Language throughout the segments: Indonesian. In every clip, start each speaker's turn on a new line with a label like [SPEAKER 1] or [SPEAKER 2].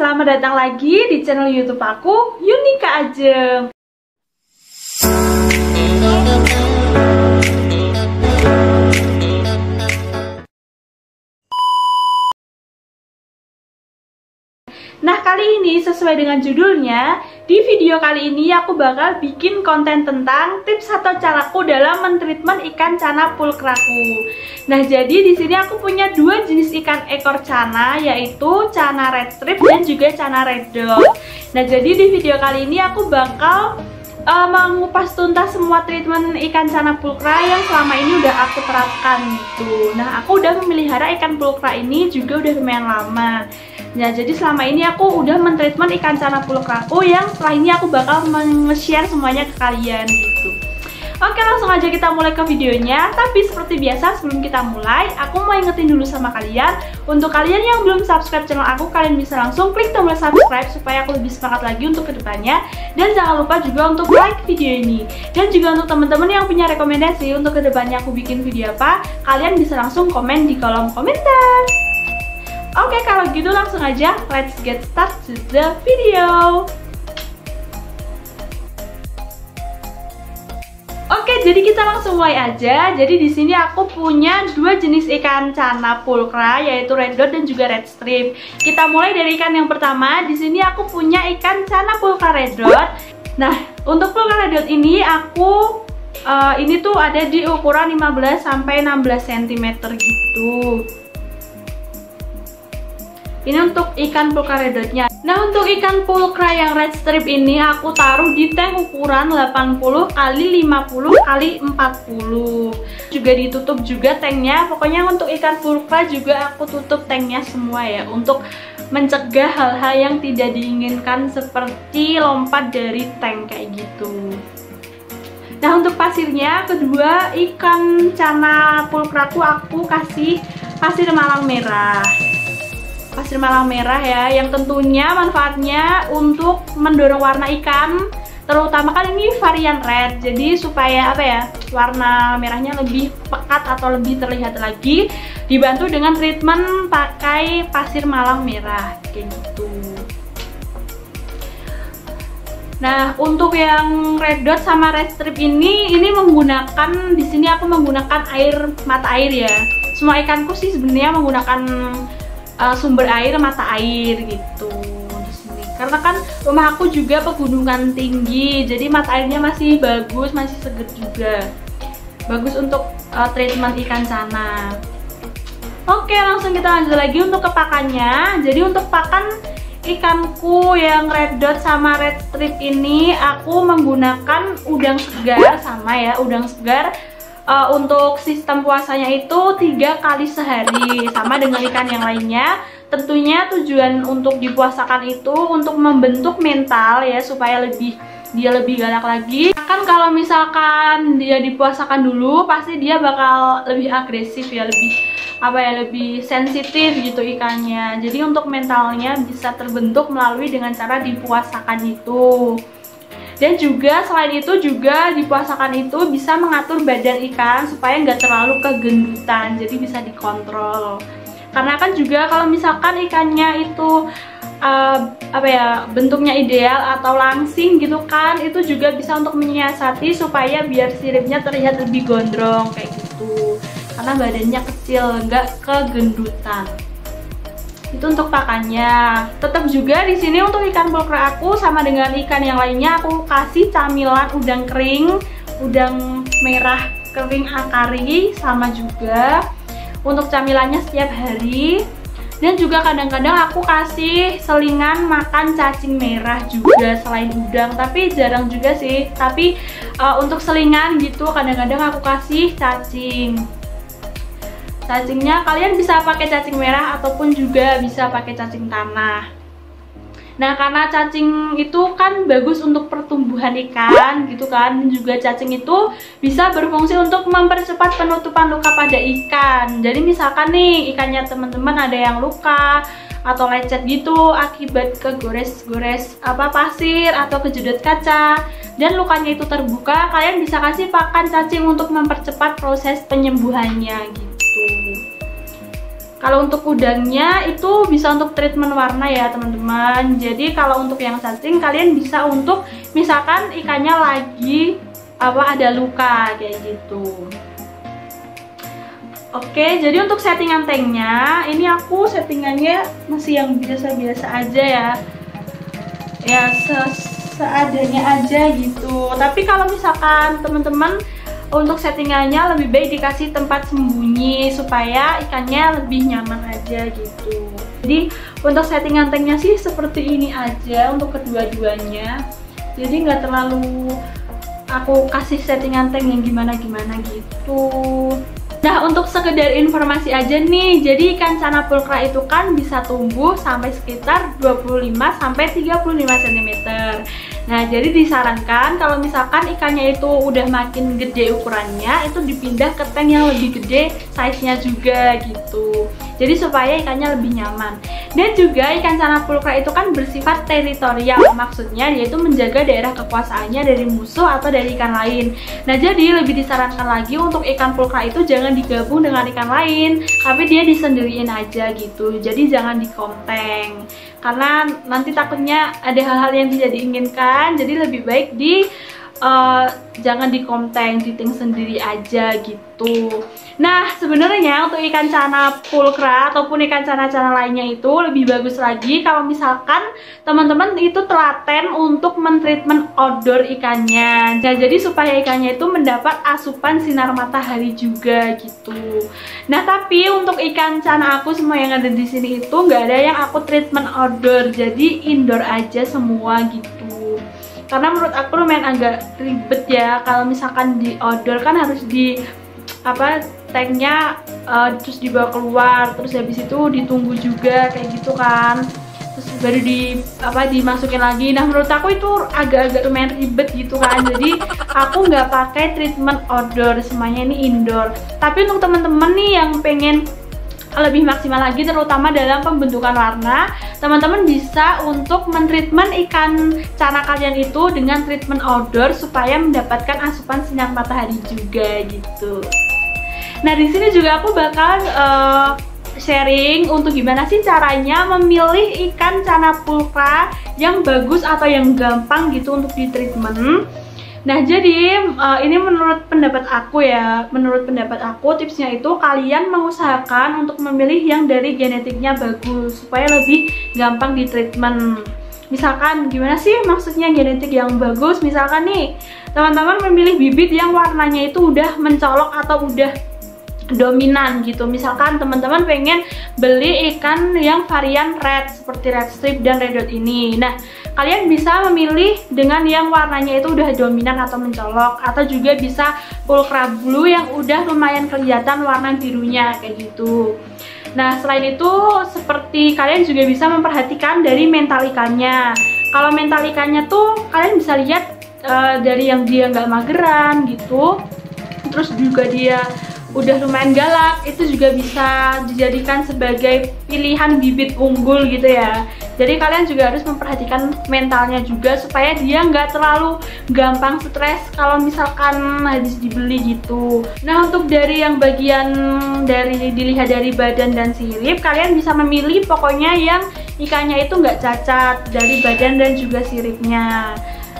[SPEAKER 1] selamat datang lagi di channel YouTube aku, Yunika Ajeng. Nah, kali ini sesuai dengan judulnya, di video kali ini aku bakal bikin konten tentang tips atau caraku dalam mentreatment ikan cana pulkraku. Nah, jadi di sini aku punya dua jenis ikan ekor cana, yaitu cana red strip dan juga cana red dot. Nah, jadi di video kali ini aku bakal mengupas tuntas semua treatment ikan cana pulkra yang selama ini udah aku terapkan gitu. Nah, aku udah memelihara ikan pulkra ini juga udah lumayan lama. Nah, jadi selama ini aku udah mentreatment ikan cana pulkraku yang setelah ini aku bakal nge-share semuanya ke kalian gitu. Oke, langsung aja kita mulai ke videonya. Tapi seperti biasa sebelum kita mulai, aku mau ingetin dulu sama kalian. Untuk kalian yang belum subscribe channel aku, kalian bisa langsung klik tombol subscribe supaya aku lebih semangat lagi untuk kedepannya. Dan jangan lupa juga untuk like video ini. Dan juga untuk teman-teman yang punya rekomendasi untuk kedepannya aku bikin video apa, kalian bisa langsung komen di kolom komentar. Oke, kalau gitu langsung aja let's get start to the video. Oke, jadi kita langsung mulai aja. Jadi di sini aku punya dua jenis ikan cana pulkra, yaitu red dot dan juga red strip. Kita mulai dari ikan yang pertama. Di sini aku punya ikan cana pulkra red dot. Nah, untuk pulkra red dot ini aku ini tuh ada di ukuran 15 sampai 16 cm gitu. Ini untuk ikan pulkra red dotnya. Nah, untuk ikan pulkra yang red strip ini aku taruh di tank ukuran 80 x 50 x 40. Juga ditutup juga tanknya. Pokoknya untuk ikan pulkra juga aku tutup tanknya semua ya, untuk mencegah hal-hal yang tidak diinginkan seperti lompat dari tank kayak gitu. Nah, untuk pasirnya, kedua ikan cana pulkraku aku kasih pasir malang merah. Pasir malang merah ya, yang tentunya manfaatnya untuk mendorong warna ikan, terutama kan ini varian red, jadi supaya apa ya, warna merahnya lebih pekat atau lebih terlihat lagi, dibantu dengan treatment pakai pasir malang merah kayak gitu. Nah, untuk yang red dot sama red strip ini menggunakan, di sini aku menggunakan mata air ya. Semua ikanku sih sebenarnya menggunakan sumber air mata air gitu di sini. Karena kan rumah aku juga pegunungan tinggi, jadi mata airnya masih bagus, masih seger juga. Bagus untuk treatment ikan cana. Oke, langsung kita lanjut lagi untuk ke pakannya. Jadi untuk pakan ikanku yang red dot sama red strip ini aku menggunakan udang segar, sama ya, udang segar. Untuk sistem puasanya itu 3 kali sehari, sama dengan ikan yang lainnya. Tentunya tujuan untuk dipuasakan itu untuk membentuk mental ya, supaya dia lebih galak lagi. Kan kalau misalkan dia dipuasakan dulu, pasti dia bakal lebih agresif ya, lebih sensitif gitu ikannya. Jadi untuk mentalnya bisa terbentuk melalui dengan cara dipuasakan itu. Dan juga selain itu juga dipuasakan itu bisa mengatur badan ikan supaya nggak terlalu kegendutan, jadi bisa dikontrol. Karena kan juga kalau misalkan ikannya itu bentuknya ideal atau langsing gitu kan, itu juga bisa untuk menyiasati supaya biar siripnya terlihat lebih gondrong kayak gitu. Karena badannya kecil, nggak kegendutan. Itu untuk pakannya. Tetap juga di sini untuk ikan pulkra aku sama dengan ikan yang lainnya aku kasih camilan udang kering, udang merah kering akari, sama juga untuk camilannya setiap hari. Dan juga kadang-kadang aku kasih selingan makan cacing merah juga selain udang, tapi jarang juga sih. Tapi untuk selingan gitu kadang-kadang aku kasih cacing. Cacingnya kalian bisa pakai cacing merah ataupun juga bisa pakai cacing tanah. Nah, karena cacing itu kan bagus untuk pertumbuhan ikan gitu kan, dan juga cacing itu bisa berfungsi untuk mempercepat penutupan luka pada ikan. Jadi misalkan nih ikannya teman-teman ada yang luka atau lecet gitu akibat kegores-gores pasir atau kejedot kaca dan lukanya itu terbuka, kalian bisa kasih pakan cacing untuk mempercepat proses penyembuhannya gitu. Kalau untuk udangnya itu bisa untuk treatment warna ya teman-teman. Jadi kalau untuk yang cacing kalian bisa untuk misalkan ikannya lagi ada luka kayak gitu. Oke, jadi untuk settingan tanknya ini aku settingannya masih yang biasa-biasa aja ya. Ya seadanya aja gitu. Tapi kalau misalkan teman-teman untuk settingannya lebih baik dikasih tempat sembunyi supaya ikannya lebih nyaman aja gitu. Jadi untuk settingan tanknya sih seperti ini aja untuk kedua-duanya. Jadi nggak terlalu aku kasih settingan tank yang gimana-gimana gitu. Nah, untuk sekedar informasi aja nih, jadi ikan cana pulkra itu kan bisa tumbuh sampai sekitar 25-35 cm. Nah, jadi disarankan kalau misalkan ikannya itu udah makin gede ukurannya, itu dipindah ke tank yang lebih gede size-nya juga gitu. Jadi supaya ikannya lebih nyaman. Dan juga ikan cana pulkra itu kan bersifat teritorial, maksudnya yaitu menjaga daerah kekuasaannya dari musuh atau dari ikan lain. Nah, jadi lebih disarankan lagi untuk ikan pulkra itu jangan digabung dengan ikan lain, tapi dia disendiriin aja gitu. Jadi jangan dikonteng, karena nanti takutnya ada hal-hal yang tidak diinginkan. Jadi lebih baik jangan dikonteng, di tank sendiri aja gitu. Nah, sebenarnya untuk ikan cana pulkra ataupun ikan cana-cana lainnya itu lebih bagus lagi kalau misalkan teman-teman itu telaten untuk mentreatment outdoor ikannya. Nah, jadi supaya ikannya itu mendapat asupan sinar matahari juga gitu. Nah, tapi untuk ikan cana aku semua yang ada di sini itu nggak ada yang aku treatment outdoor, jadi indoor aja semua gitu. Karena menurut aku lumayan agak ribet ya, kalau misalkan di outdoor kan harus di tanknya terus dibawa keluar, terus habis itu ditunggu juga kayak gitu kan, terus baru dimasukin lagi. Nah, menurut aku itu agak-agak lumayan ribet gitu kan. Jadi aku nggak pakai treatment outdoor, semuanya ini indoor. Tapi untuk teman-teman nih yang pengen lebih maksimal lagi terutama dalam pembentukan warna, teman-teman bisa untuk mentreatment ikan cana kalian itu dengan treatment outdoor supaya mendapatkan asupan sinar matahari juga gitu. Nah, di sini juga aku bakal sharing untuk gimana sih caranya memilih ikan cana pulkra yang bagus atau yang gampang gitu untuk di treatment. Nah, jadi ini menurut pendapat aku ya, tipsnya itu kalian mengusahakan untuk memilih yang dari genetiknya bagus supaya lebih gampang di treatment. Misalkan gimana sih maksudnya genetik yang bagus? Misalkan nih teman-teman memilih bibit yang warnanya itu udah mencolok atau udah dominan gitu. Misalkan teman-teman pengen beli ikan yang varian red seperti red strip dan red dot ini. Nah, kalian bisa memilih dengan yang warnanya itu udah dominan atau mencolok, atau juga bisa pulkra blue yang udah lumayan kelihatan warna birunya kayak gitu. Nah, selain itu seperti kalian juga bisa memperhatikan dari mental ikannya. Kalau mental ikannya tuh kalian bisa lihat dari yang dia nggak mageran gitu, terus juga dia udah lumayan galak, itu juga bisa dijadikan sebagai pilihan bibit unggul gitu ya. Jadi kalian juga harus memperhatikan mentalnya juga supaya dia nggak terlalu gampang stres kalau misalkan habis dibeli gitu. Nah, untuk dari yang bagian dilihat dari badan dan sirip, kalian bisa memilih pokoknya yang ikannya itu nggak cacat dari badan dan juga siripnya.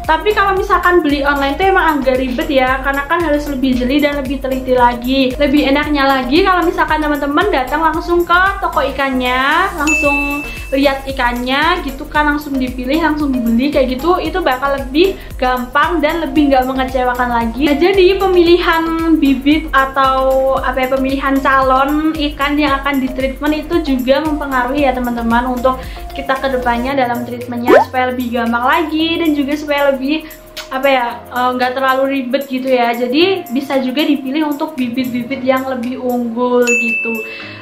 [SPEAKER 1] Tapi kalau misalkan beli online tuh emang agak ribet ya, karena kan harus lebih jeli dan lebih teliti lagi. Lebih enaknya lagi kalau misalkan teman-teman datang langsung ke toko ikannya, langsung lihat ikannya gitu kan, langsung dipilih, langsung dibeli kayak gitu, itu bakal lebih gampang dan lebih nggak mengecewakan lagi. Nah, jadi pemilihan bibit atau pemilihan calon ikan yang akan ditreatment itu juga mempengaruhi ya teman-teman untuk kita kedepannya dalam treatmentnya, supaya lebih gampang lagi dan juga supaya lebih nggak terlalu ribet gitu ya. Jadi bisa juga dipilih untuk bibit-bibit yang lebih unggul gitu.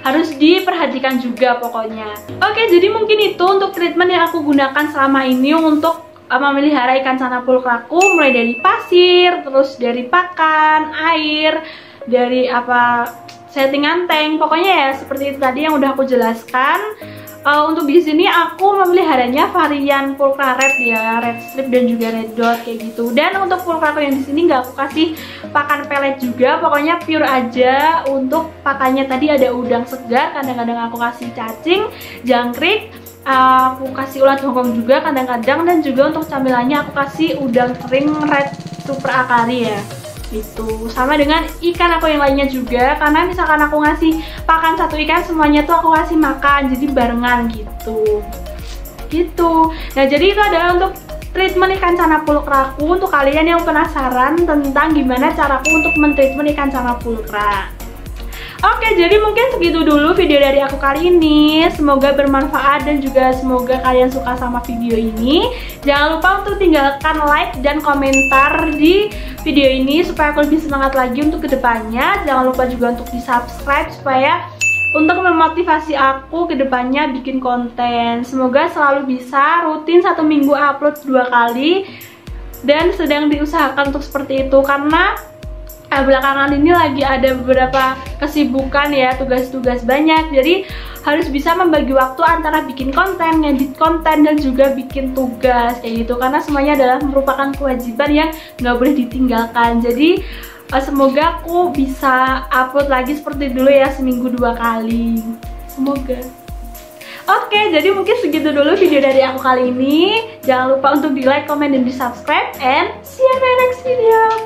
[SPEAKER 1] Harus diperhatikan juga pokoknya. Oke, jadi mungkin itu untuk treatment yang aku gunakan selama ini untuk memelihara ikan cana pulkraku, mulai dari pasir, terus dari pakan, air, dari settingan tank, pokoknya ya seperti itu tadi yang udah aku jelaskan. Untuk di sini aku memeliharanya varian pulkra red ya, red strip dan juga red dot kayak gitu. Dan untuk pulkra yang di sini nggak aku kasih pakan pelet juga, pokoknya pure aja. Untuk pakannya tadi ada udang segar, kadang-kadang aku kasih cacing, jangkrik, aku kasih ulat hongkong juga kadang-kadang, dan juga untuk camilannya aku kasih udang kering red super akari ya. Itu sama dengan ikan aku yang lainnya juga, karena misalkan aku ngasih pakan satu ikan, semuanya tuh aku kasih makan, jadi barengan gitu. Nah, jadi itu adalah untuk treatment ikan cana pulkraku. Untuk kalian yang penasaran tentang gimana caraku untuk mentreatment ikan cana pulkra. Oke, jadi mungkin segitu dulu video dari aku kali ini. Semoga bermanfaat dan juga semoga kalian suka sama video ini. Jangan lupa untuk tinggalkan like dan komentar di video ini supaya aku lebih semangat lagi untuk kedepannya. Jangan lupa juga untuk di subscribe supaya untuk memotivasi aku kedepannya bikin konten. Semoga selalu bisa rutin 1 minggu upload 2 kali, dan sedang diusahakan untuk seperti itu karena belakangan ini lagi ada beberapa kesibukan ya, tugas-tugas banyak, jadi harus bisa membagi waktu antara bikin konten, ngedit konten, dan juga bikin tugas kayak gitu, karena semuanya adalah merupakan kewajiban yang nggak boleh ditinggalkan. Jadi semoga aku bisa upload lagi seperti dulu ya, seminggu 2 kali, semoga. Oke, jadi mungkin segitu dulu video dari aku kali ini. Jangan lupa untuk di like, comment, dan di subscribe, and see you in my next video.